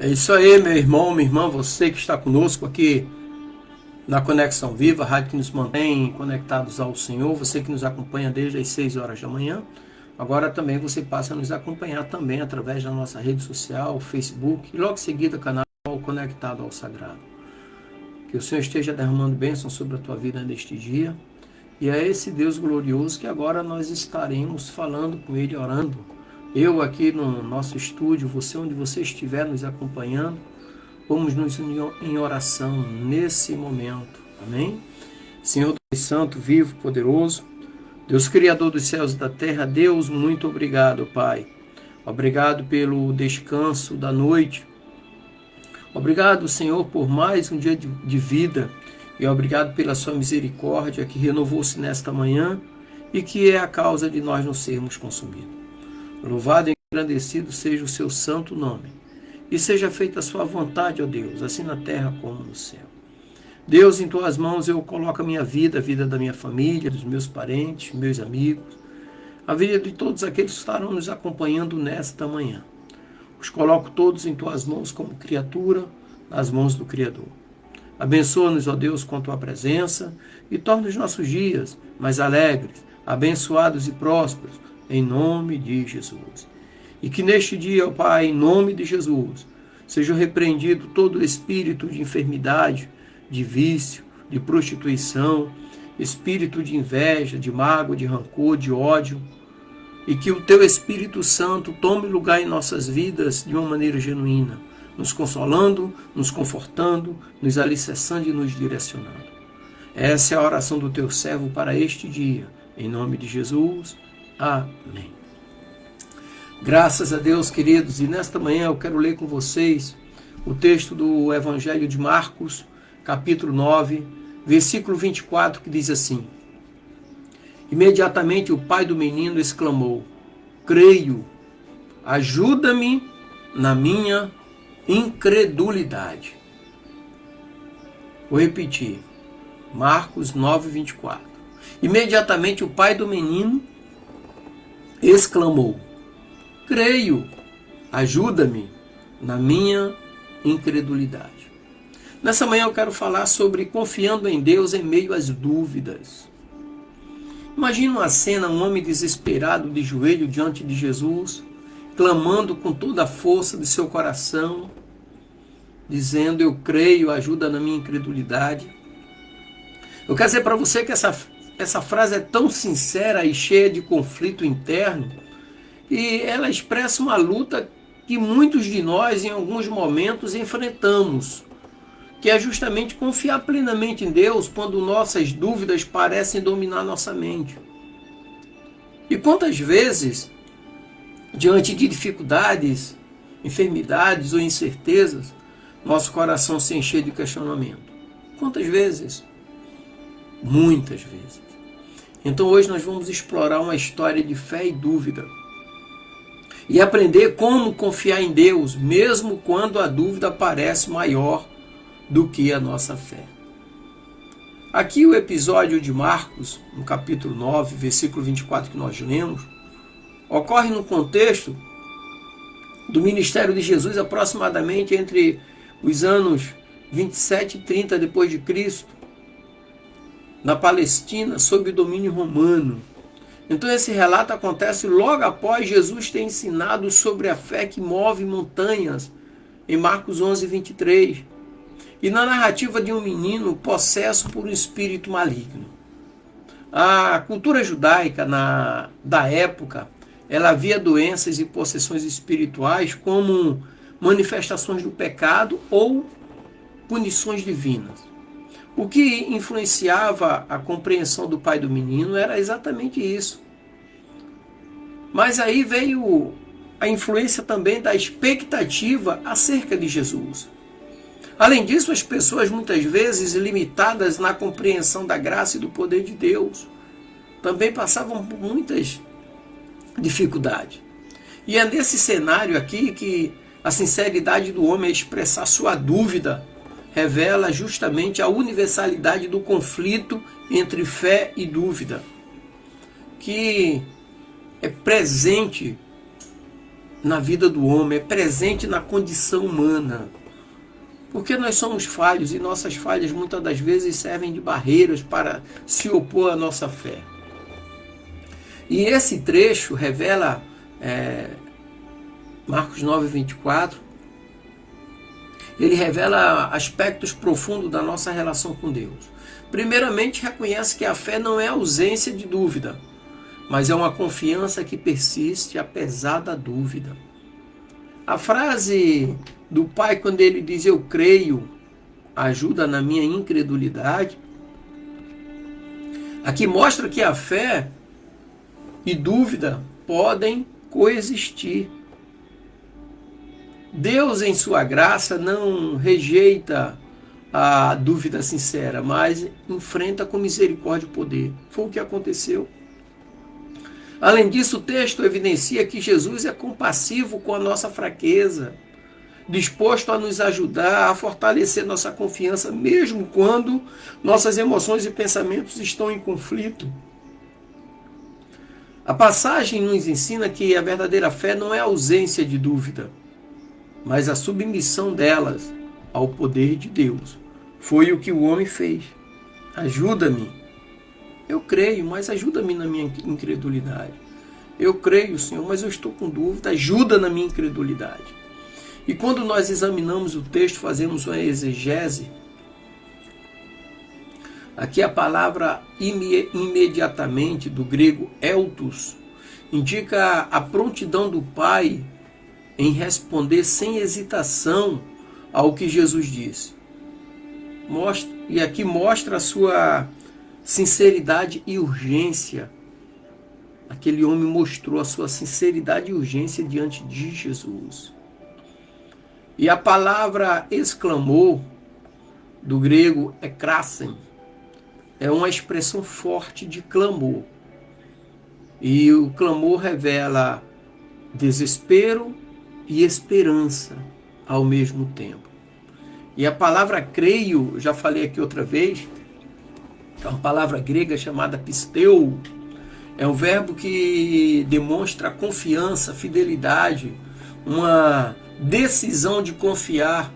É isso aí, meu irmão, minha irmã, você que está conosco aqui na Conexão Viva, a rádio que nos mantém conectados ao Senhor, você que nos acompanha desde as 6 horas da manhã. Agora também você passa a nos acompanhar também através da nossa rede social, Facebook, e logo em seguida canal Conectado ao Sagrado. Que o Senhor esteja derramando bênção sobre a tua vida neste dia. E é esse Deus glorioso que agora nós estaremos falando com Ele, orando. Eu aqui no nosso estúdio, você onde você estiver nos acompanhando, vamos nos unir em oração nesse momento. Amém? Senhor Deus Santo, vivo, poderoso, Deus Criador dos céus e da terra, Deus, muito obrigado, Pai. Obrigado pelo descanso da noite. Obrigado, Senhor, por mais um dia de vida. E obrigado pela sua misericórdia que renovou-se nesta manhã e que é a causa de nós não sermos consumidos. Louvado e engrandecido seja o seu santo nome. E seja feita a sua vontade, ó Deus, assim na terra como no céu. Deus, em tuas mãos eu coloco a minha vida, a vida da minha família, dos meus parentes, meus amigos, a vida de todos aqueles que estarão nos acompanhando nesta manhã. Os coloco todos em tuas mãos como criatura, nas mãos do Criador. Abençoa-nos, ó Deus, com a tua presença e torna os nossos dias mais alegres, abençoados e prósperos, em nome de Jesus. E que neste dia, ó Pai, em nome de Jesus, seja repreendido todo espírito de enfermidade, de vício, de prostituição, espírito de inveja, de mágoa, de rancor, de ódio, e que o teu Espírito Santo tome lugar em nossas vidas de uma maneira genuína, nos consolando, nos confortando, nos alicerçando e nos direcionando. Essa é a oração do teu servo para este dia, em nome de Jesus. Amém. Graças a Deus, queridos, e nesta manhã eu quero ler com vocês o texto do Evangelho de Marcos, capítulo 9, versículo 24, que diz assim: Imediatamente o pai do menino exclamou: Creio, ajuda-me na minha incredulidade. Vou repetir, Marcos 9, 24. Imediatamente o pai do menino exclamou: Creio, ajuda-me na minha incredulidade. Nessa manhã eu quero falar sobre confiando em Deus em meio às dúvidas. Imagina uma cena, um homem desesperado de joelho diante de Jesus, clamando com toda a força de seu coração, dizendo: eu creio, ajuda na minha incredulidade. Eu quero dizer para você que essa frase é tão sincera e cheia de conflito interno, e ela expressa uma luta que muitos de nós, em alguns momentos, enfrentamos, que é justamente confiar plenamente em Deus quando nossas dúvidas parecem dominar nossa mente. E quantas vezes, diante de dificuldades, enfermidades ou incertezas, nosso coração se enche de questionamento? Quantas vezes? Muitas vezes. Então hoje nós vamos explorar uma história de fé e dúvida e aprender como confiar em Deus, mesmo quando a dúvida parece maior do que a nossa fé. Aqui o episódio de Marcos, no capítulo 9, versículo 24 que nós lemos, ocorre no contexto do ministério de Jesus, aproximadamente entre os anos 27 e 30 depois de Cristo, na Palestina, sob o domínio romano. Então esse relato acontece logo após Jesus ter ensinado sobre a fé que move montanhas, em Marcos 11, 23. E na narrativa de um menino possesso por um espírito maligno. A cultura judaica da época, ela via doenças e possessões espirituais como manifestações do pecado ou punições divinas. O que influenciava a compreensão do pai do menino era exatamente isso. Mas aí veio a influência também da expectativa acerca de Jesus. Além disso, as pessoas muitas vezes limitadas na compreensão da graça e do poder de Deus também passavam por muitas dificuldades. E é nesse cenário aqui que a sinceridade do homem a expressar sua dúvida revela justamente a universalidade do conflito entre fé e dúvida, que é presente na vida do homem, é presente na condição humana. Porque nós somos falhos e nossas falhas muitas das vezes servem de barreiras para se opor à nossa fé. E esse trecho revela, Marcos 9, 24, ele revela aspectos profundos da nossa relação com Deus. Primeiramente, reconhece que a fé não é ausência de dúvida, mas é uma confiança que persiste apesar da dúvida. A frase do pai, quando ele diz eu creio, ajuda na minha incredulidade, aqui mostra que a fé e dúvida podem coexistir. Deus, em sua graça, não rejeita a dúvida sincera, mas enfrenta com misericórdia e poder. Foi o que aconteceu. Além disso, o texto evidencia que Jesus é compassivo com a nossa fraqueza, disposto a nos ajudar a fortalecer nossa confiança, mesmo quando nossas emoções e pensamentos estão em conflito. A passagem nos ensina que a verdadeira fé não é a ausência de dúvida, mas a submissão delas ao poder de Deus. Foi o que o homem fez. Ajuda-me. Eu creio, mas ajuda-me na minha incredulidade. Eu creio, Senhor, mas eu estou com dúvida. Ajuda na minha incredulidade. E quando nós examinamos o texto, fazemos uma exegese, aqui a palavra imediatamente, do grego eltos, indica a prontidão do Pai em responder sem hesitação ao que Jesus disse. E aqui mostra a sua sinceridade e urgência. Aquele homem mostrou a sua sinceridade e urgência diante de Jesus. E a palavra exclamou, do grego ekrasen, é uma expressão forte de clamor. E o clamor revela desespero e esperança ao mesmo tempo. E a palavra creio, já falei aqui outra vez, é uma palavra grega chamada pisteu. É um verbo que demonstra confiança, fidelidade, uma decisão de confiar,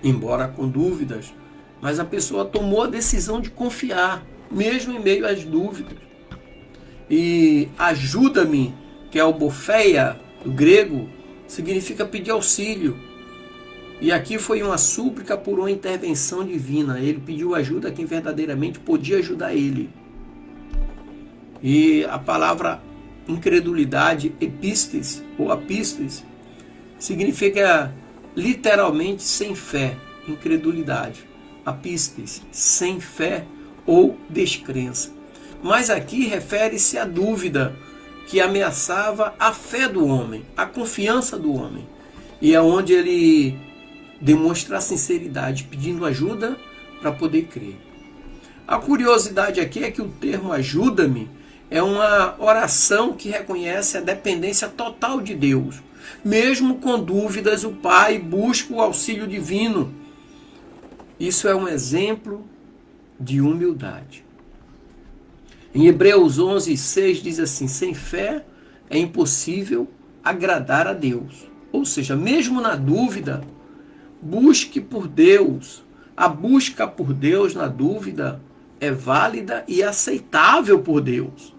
embora com dúvidas, mas a pessoa tomou a decisão de confiar, mesmo em meio às dúvidas. E ajuda-me, que é o bofeia, do grego, significa pedir auxílio. E aqui foi uma súplica por uma intervenção divina. Ele pediu ajuda a quem verdadeiramente podia ajudar ele. E a palavra incredulidade, epistes ou apistes, significa literalmente sem fé, incredulidade. Apistes, sem fé ou descrença. Mas aqui refere-se à dúvida que ameaçava a fé do homem, a confiança do homem. E é onde ele demonstra a sinceridade, pedindo ajuda para poder crer. A curiosidade aqui é que o termo ajuda-me é uma oração que reconhece a dependência total de Deus. Mesmo com dúvidas, o Pai busca o auxílio divino. Isso é um exemplo de humildade. Em Hebreus 11:6 diz assim: sem fé é impossível agradar a Deus. Ou seja, mesmo na dúvida, busque por Deus. A busca por Deus na dúvida é válida e aceitável por Deus.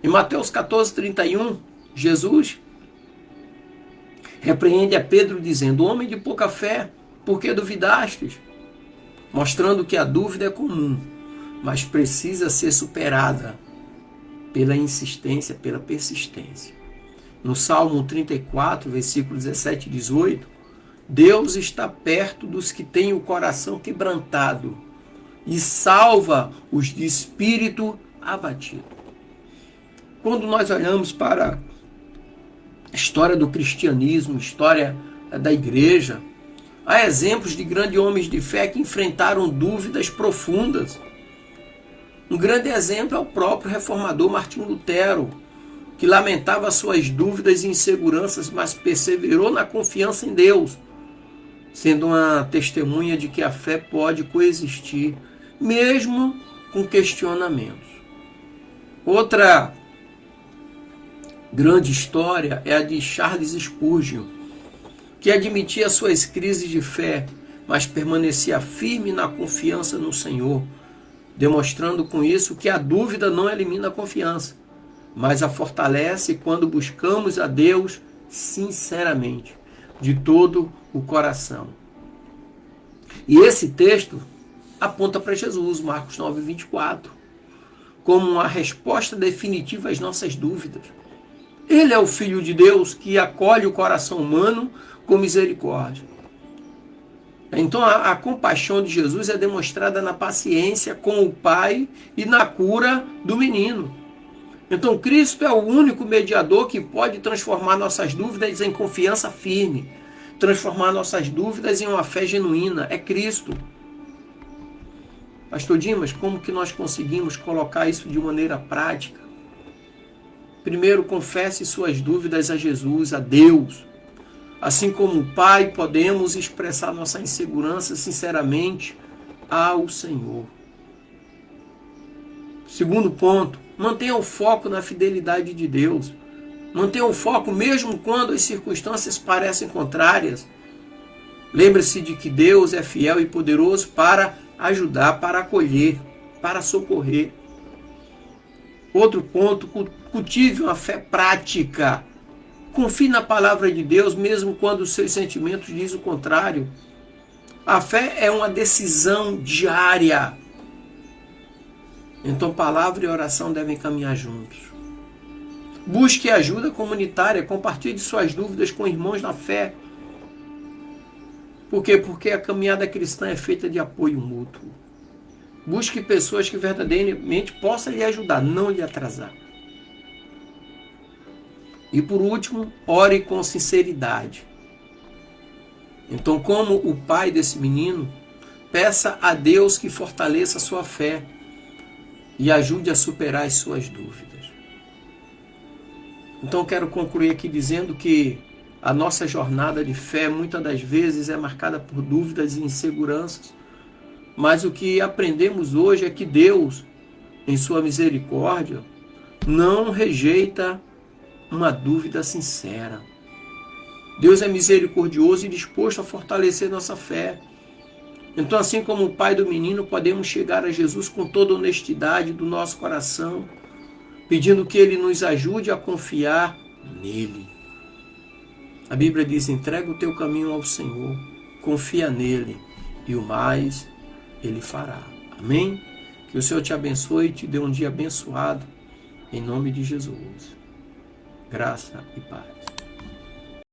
Em Mateus 14:31, Jesus repreende a Pedro dizendo: homem de pouca fé, por que duvidastes? Mostrando que a dúvida é comum, mas precisa ser superada pela insistência, pela persistência. No Salmo 34, versículos 17 e 18, Deus está perto dos que têm o coração quebrantado e salva os de espírito abatido. Quando nós olhamos para a história do cristianismo, história da igreja, há exemplos de grandes homens de fé que enfrentaram dúvidas profundas. Um grande exemplo é o próprio reformador Martinho Lutero, que lamentava suas dúvidas e inseguranças, mas perseverou na confiança em Deus, sendo uma testemunha de que a fé pode coexistir, mesmo com questionamentos. Outra grande história é a de Charles Spurgeon, que admitia suas crises de fé, mas permanecia firme na confiança no Senhor, demonstrando com isso que a dúvida não elimina a confiança, mas a fortalece quando buscamos a Deus sinceramente, de todo o coração. E esse texto aponta para Jesus, Marcos 9, 24, como uma resposta definitiva às nossas dúvidas. Ele é o Filho de Deus que acolhe o coração humano com misericórdia. Então a compaixão de Jesus é demonstrada na paciência com o Pai e na cura do menino. Então Cristo é o único mediador que pode transformar nossas dúvidas em confiança firme, transformar nossas dúvidas em uma fé genuína. É Cristo. Pastor Dimas, como que nós conseguimos colocar isso de maneira prática? Primeiro, confesse suas dúvidas a Jesus, a Deus. Assim como o Pai, podemos expressar nossa insegurança sinceramente ao Senhor. Segundo ponto, mantenha o foco na fidelidade de Deus. Mantenha o foco mesmo quando as circunstâncias parecem contrárias. Lembre-se de que Deus é fiel e poderoso para ajudar, para acolher, para socorrer. Outro ponto, cultive uma fé prática. Confie na palavra de Deus, mesmo quando os seus sentimentos dizem o contrário. A fé é uma decisão diária. Então, palavra e oração devem caminhar juntos. Busque ajuda comunitária, compartilhe suas dúvidas com irmãos na fé. Por quê? Porque a caminhada cristã é feita de apoio mútuo. Busque pessoas que verdadeiramente possam lhe ajudar, não lhe atrasar. E por último, ore com sinceridade. Então, como o pai desse menino, peça a Deus que fortaleça a sua fé e ajude a superar as suas dúvidas. Então, quero concluir aqui dizendo que a nossa jornada de fé muitas das vezes é marcada por dúvidas e inseguranças, mas o que aprendemos hoje é que Deus, em sua misericórdia, não rejeita uma dúvida sincera. Deus é misericordioso e disposto a fortalecer nossa fé. Então, assim como o pai do menino, podemos chegar a Jesus com toda a honestidade do nosso coração, pedindo que Ele nos ajude a confiar nele. A Bíblia diz: entrega o teu caminho ao Senhor, confia nele e o mais Ele fará. Amém? Que o Senhor te abençoe e te dê um dia abençoado, em nome de Jesus. Graça e paz.